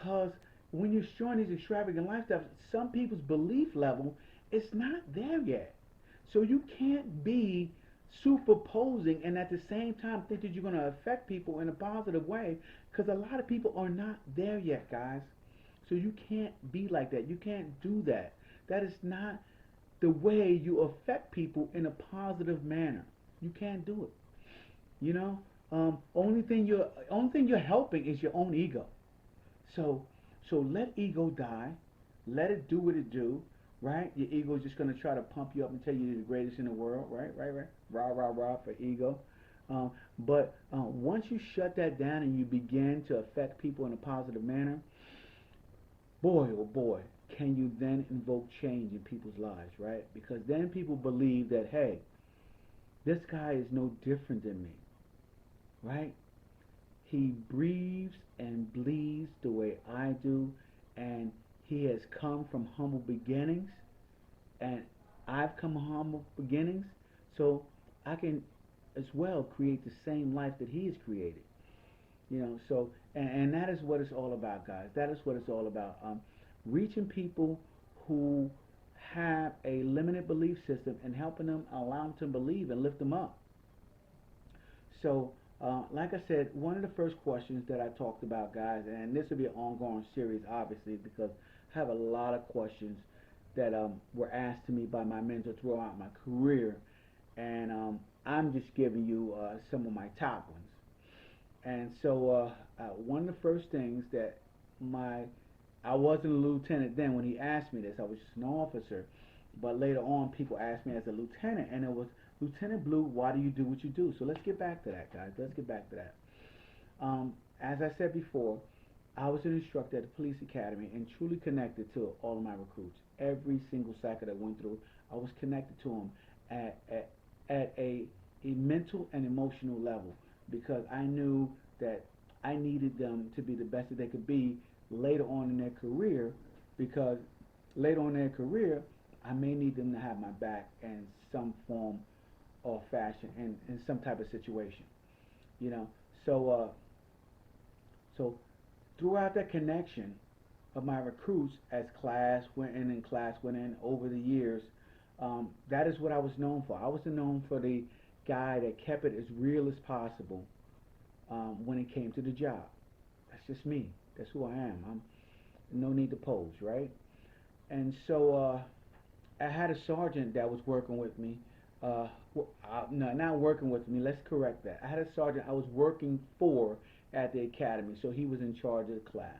because when you're showing these extravagant lifestyles, some people's belief level is not there yet. So you can't be superposing and at the same time think that you're going to affect people in a positive way, because a lot of people are not there yet, guys. So you can't be like that. You can't do that. That is not the way you affect people in a positive manner. You can't do it. You know, only thing you're helping is your own ego. So let ego die. Let it do what it do. Right? Your ego is just gonna try to pump you up and tell you you're the greatest in the world. Right? Right? Right? Rah rah rah for ego. But once you shut that down and you begin to affect people in a positive manner, boy, oh boy, can you then invoke change in people's lives, right? Because then people believe that, hey, this guy is no different than me, right? He breathes and bleeds the way I do, and he has come from humble beginnings, and I've come from humble beginnings, so I can as well create the same life that he has created. And that is what it's all about, guys. That is what it's all about. Reaching people who have a limited belief system and helping them, allow them to believe and lift them up. So, like I said, one of the first questions that I talked about, guys, and this will be an ongoing series, obviously, because I have a lot of questions that were asked to me by my mentor throughout my career, and I'm just giving you some of my top ones. And so, one of the first things that my I wasn't a lieutenant then when he asked me this. I was just an officer. But later on, people asked me as a lieutenant, and it was, Lieutenant Blue, why do you do what you do? So let's get back to that, guys. Let's get back to that. As I said before, I was an instructor at the police academy and truly connected to all of my recruits. Every single cycle that went through, I was connected to them at a mental and emotional level, because I knew that I needed them to be the best that they could be later on in their career, because later on in their career, I may need them to have my back in some form or fashion in some type of situation, you know. So, so throughout that connection of my recruits, as class went in and class went in over the years, that is what I was known for. I was known for the guy that kept it as real as possible when it came to the job. That's just me. That's who I am. I'm no need to pose, right? And so I had a sergeant that was working with me. No, not working with me. Let's correct that. I had a sergeant I was working for at the academy, so he was in charge of the class.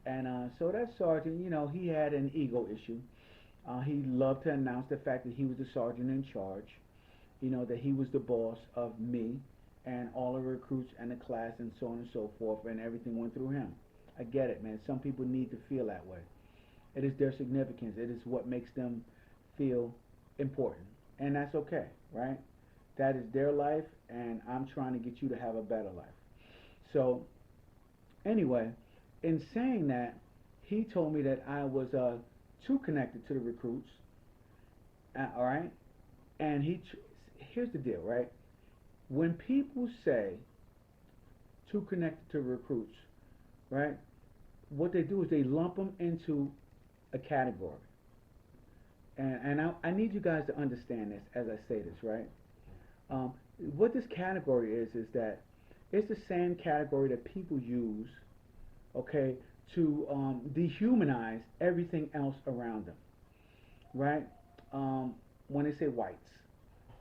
And so that sergeant, he had an ego issue. He loved to announce the fact that he was the sergeant in charge. That he was the boss of me and all the recruits and the class and so on and so forth, and everything went through him. I get it, man. Some people need to feel that way. It is their significance. It is what makes them feel important. And that's okay, right? That is their life, and I'm trying to get you to have a better life. So, anyway, in saying that, he told me that I was too connected to the recruits, all right? And here's the deal, right? When people say too connected to recruits, right? What they do is they lump them into a category. And I need you guys to understand this as I say this, right? Um, what this category is that it's the same category that people use, okay, to dehumanize everything else around them, right? When they say whites,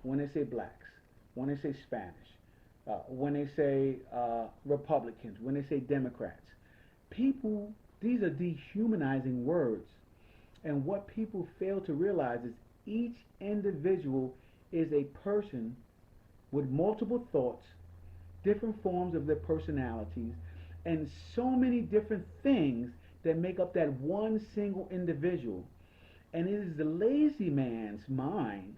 when they say blacks, when they say Spanish, when they say Republicans, when they say Democrats, people, these are dehumanizing words. And what people fail to realize is each individual is a person with multiple thoughts, different forms of their personalities, and so many different things that make up that one single individual. And it is the lazy man's mind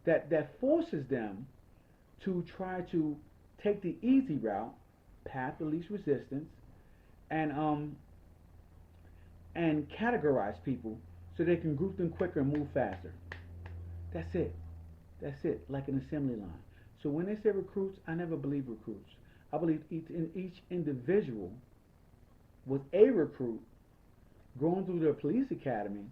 that forces them to try to take the easy route, path of least resistance, and categorize people so they can group them quicker and move faster. That's it. That's it, like an assembly line. So when they say recruits, I never believe recruits. I believe each individual was a recruit going through the police academy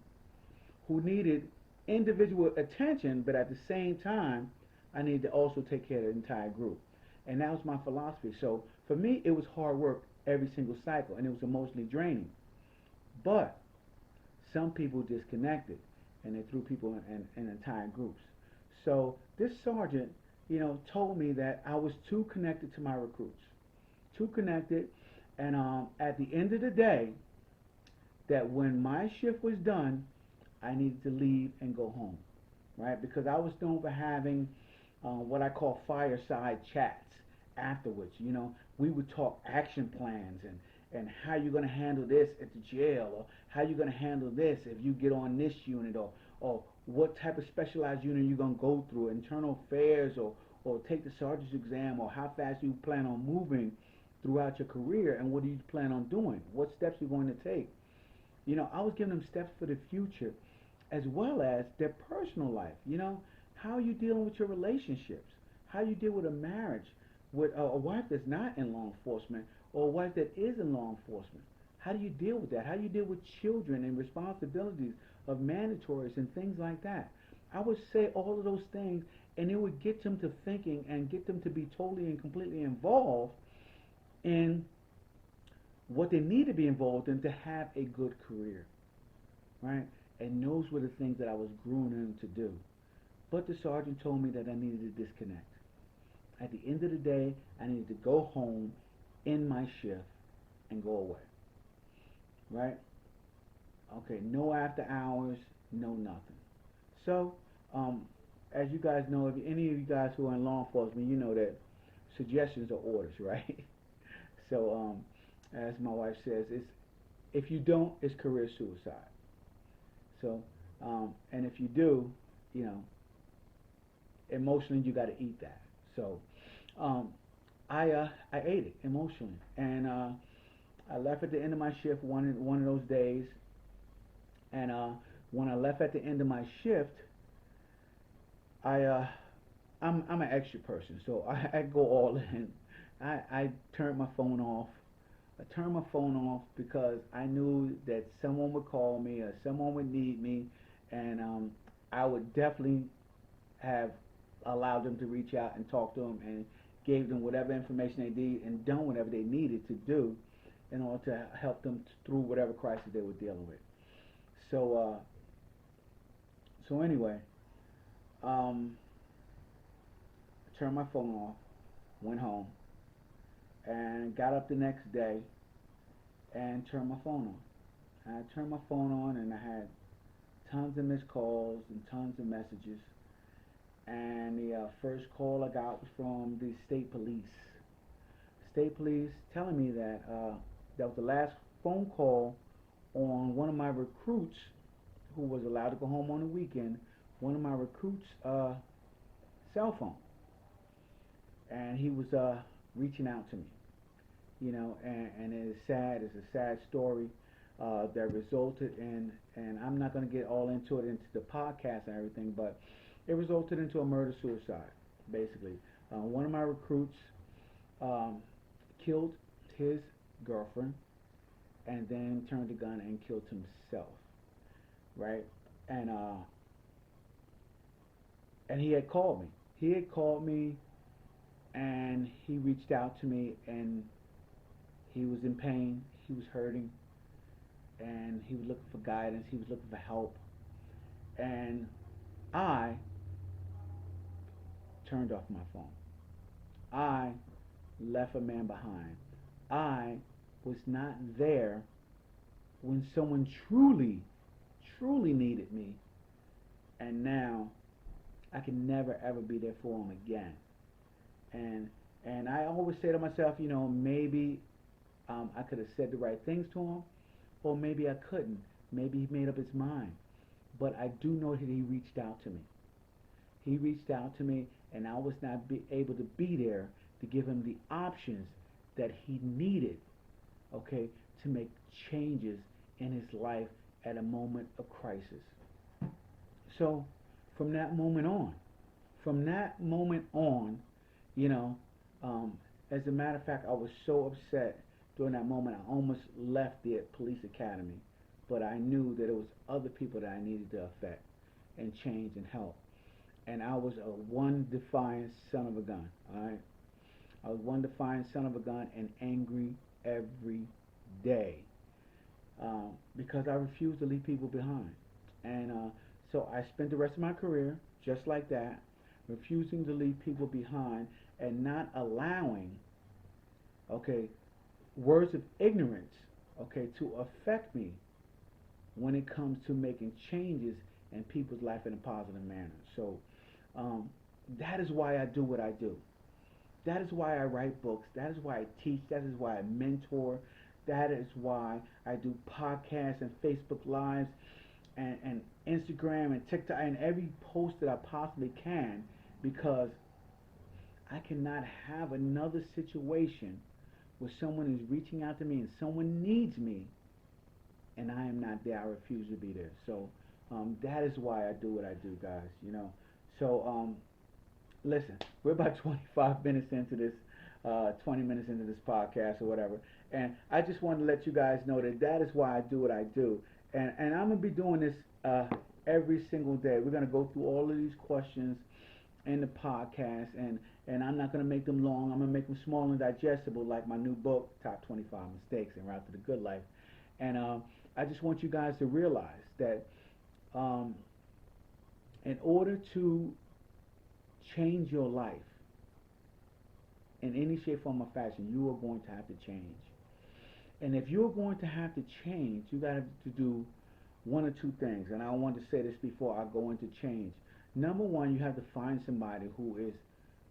who needed individual attention, but at the same time, I needed to also take care of the entire group. And that was my philosophy. So for me, it was hard work every single cycle, and it was emotionally draining. But some people disconnected, and they threw people in entire groups. So this sergeant, told me that I was too connected to my recruits, too connected, and at the end of the day, that when my shift was done, I needed to leave and go home, right? Because I was known for having what I call fireside chats afterwards. We would talk action plans and how you're going to handle this at the jail, or how you're going to handle this if you get on this unit, or what type of specialized unit you're going to go through, internal affairs, or take the sergeant's exam, or how fast you plan on moving throughout your career, and what do you plan on doing, what steps you're going to take. I was giving them steps for the future as well as their personal life. How are you dealing with your relationships? How you deal with a marriage with a wife that's not in law enforcement, or a wife that is in law enforcement? How do you deal with that? How do you deal with children and responsibilities of mandatories and things like that? I would say all of those things, and it would get them to thinking and get them to be totally and completely involved in what they need to be involved in to have a good career, right? And those were the things that I was grooming them to do. But the sergeant told me that I needed to disconnect. At the end of the day, I needed to go home in my shift and go away, right? Okay, no after hours, no nothing. So, as you guys know, if any of you guys who are in law enforcement, you know that suggestions are orders, right? So, as my wife says, it's if you don't, it's career suicide. So, and if you do, you know, emotionally you got to eat that. So, um, I ate it emotionally, and I left at the end of my shift one of those days, and when I left at the end of my shift, I I'm an extra person, so I go all in. I turned my phone off. I turned my phone off because I knew that someone would call me or someone would need me, and I would definitely have allowed them to reach out and talk to them and gave them whatever information they need and done whatever they needed to do in order to help them through whatever crisis they were dealing with. So so anyway, um, I turned my phone off, went home, and got up the next day and turned my phone on. And I turned my phone on and I had tons of missed calls and tons of messages. And the first call I got was from the state police. State police telling me that that was the last phone call on one of my recruits who was allowed to go home on the weekend. One of my recruits' cell phone, and he was reaching out to me. And it is sad. It's a sad story that resulted in, and I'm not going to get all into it into the podcast and everything, but it resulted into a murder suicide, basically. One of my recruits um, killed his girlfriend and then turned the gun and killed himself, right? And and he had called me. He had called me, and he reached out to me, and he was in pain. He was hurting, and he was looking for guidance. He was looking for help, and I turned off my phone. I left a man behind. I was not there when someone truly, truly needed me, and now I can never ever be there for him again. And and I always say to myself, maybe I could have said the right things to him, or maybe I couldn't. Maybe he made up his mind. But I do know that he reached out to me. He reached out to me, and I was not able to be there to give him the options that he needed, okay, to make changes in his life at a moment of crisis. So from that moment on, from that moment on, you know, um, as a matter of fact, I was so upset during that moment, I almost left the police academy, but I knew that it was other people that I needed to affect and change and help. And I was a one defiant son of a gun. All right, I was one defiant son of a gun and angry every day, because I refused to leave people behind. And so I spent the rest of my career just like that, refusing to leave people behind and not allowing, okay, words of ignorance, okay, to affect me when it comes to making changes in people's life in a positive manner. So um, that is why I do what I do. That is why I write books. That is why I teach. That is why I mentor. That is why I do podcasts and Facebook Lives and Instagram and TikTok and every post that I possibly can, because I cannot have another situation where someone is reaching out to me and someone needs me and I am not there. I refuse to be there. So that is why I do what I do, guys. So listen, we're about 25 minutes into this, 20 minutes into this podcast or whatever, and I just wanted to let you guys know that that is why I do what I do, and I'm gonna be doing this every single day. We're gonna go through all of these questions in the podcast, and I'm not gonna make them long. I'm gonna make them small and digestible, like my new book, Top 25 Mistakes and Route to the Good Life. And I just want you guys to realize that um, in order to change your life in any shape, form, or fashion, you are going to have to change. And if you're going to have to change, you got to do one or two things. And I want to say this before I go into change. Number one, you have to find somebody who is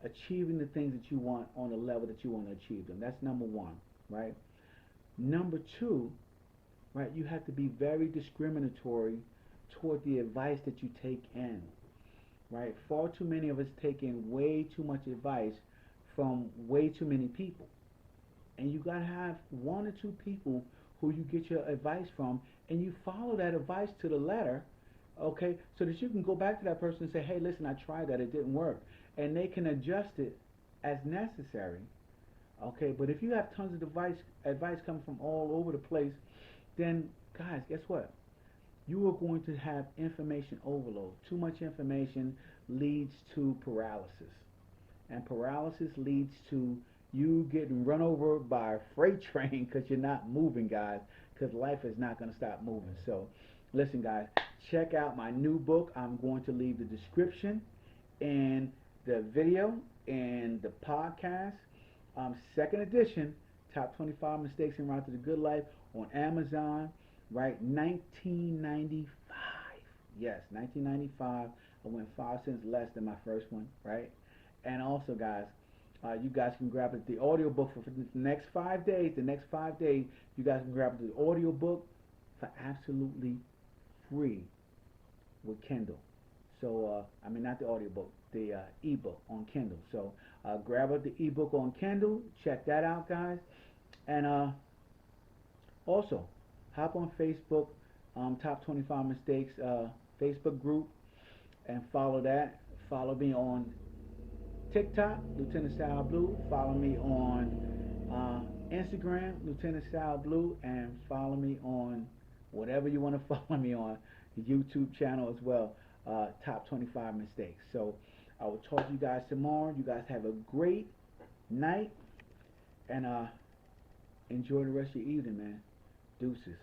achieving the things that you want on the level that you want to achieve them. That's number one, right? Number two, right, you have to be very discriminatory toward the advice that you take in, right? Far too many of us take in way too much advice from way too many people. And you got to have one or two people who you get your advice from, and you follow that advice to the letter, okay, so that you can go back to that person and say, hey, listen, I tried that, it didn't work. And they can adjust it as necessary, okay? But if you have tons of advice coming from all over the place, then, guys, guess what? You are going to have information overload. Too much information leads to paralysis. And paralysis leads to you getting run over by a freight train because you're not moving, guys, because life is not going to stop moving. So, listen, guys, check out my new book. I'm going to leave the description and the video and the podcast. Second edition, Top 25 Mistakes en Route to the Good Life on Amazon, right? 1995. Yes, 1995. I went 5 cents less than my first one, right? And also, guys, you guys can grab it, the audio book for the next 5 days. The next 5 days, you guys can grab the audio book for absolutely free with Kindle. So, I mean, not the audio book, the ebook on Kindle. So, grab up the ebook on Kindle. Check that out, guys. And also, hop on Facebook, Top 25 Mistakes Facebook group, and follow that. Follow me on TikTok, Lieutenant Sal Blue. Follow me on Instagram, Lieutenant Sal Blue, and follow me on whatever you want to follow me on, the YouTube channel as well, Top 25 Mistakes. So I will talk to you guys tomorrow. You guys have a great night, and enjoy the rest of your evening, man. Deuces.